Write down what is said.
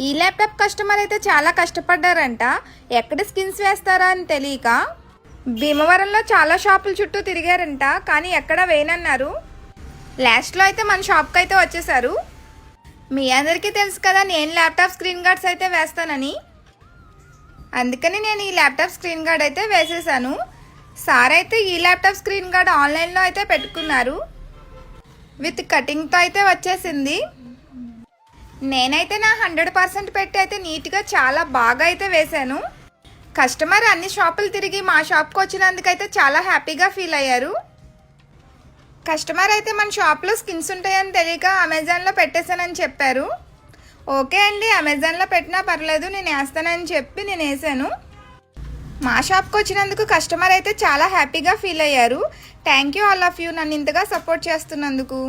ఈ laptop customer అయితే చాలా కష్టపడ్డారంట. ఎక్కడ స్కిన్స్ వేస్తారా అని తెలియక భీమవరంలో చాలా షాపుల చుట్టూ తిరిగారంట, కానీ ఎక్కడ వేయనన్నారు. లాస్ట్లో అయితే మన షాప్కి అయితే వచ్చేసారు. మీ అందరికీ తెలుసు కదా నేను ల్యాప్టాప్ స్క్రీన్ గార్డ్స్ అయితే వేస్తానని. అందుకని నేను ఈ ల్యాప్టాప్ స్క్రీన్ గార్డ్ అయితే వేసేసాను. సార్ అయితే ఈ ల్యాప్టాప్ స్క్రీన్ గార్డ్ ఆన్లైన్లో అయితే పెట్టుకున్నారు. విత్ కటింగ్తో అయితే వచ్చేసింది. నేనైతే నా 100% పెట్టి అయితే నీట్గా చాలా బాగా అయితే వేశాను. కస్టమర్ అన్ని షాపులు తిరిగి మా షాప్కి వచ్చినందుకైతే చాలా హ్యాపీగా ఫీల్ అయ్యారు. కస్టమర్ అయితే మన షాప్లో స్కిన్స్ ఉంటాయని తెలియక అమెజాన్లో పెట్టేశానని చెప్పారు. ఓకే అండి, అమెజాన్లో పెట్టినా పర్లేదు, నేను వేస్తానని చెప్పి నేను వేసాను. మా షాప్కి వచ్చినందుకు కస్టమర్ అయితే చాలా హ్యాపీగా ఫీల్ అయ్యారు. Thank you all of you నన్ను ఇంతగా సపోర్ట్ చేస్తున్నందుకు.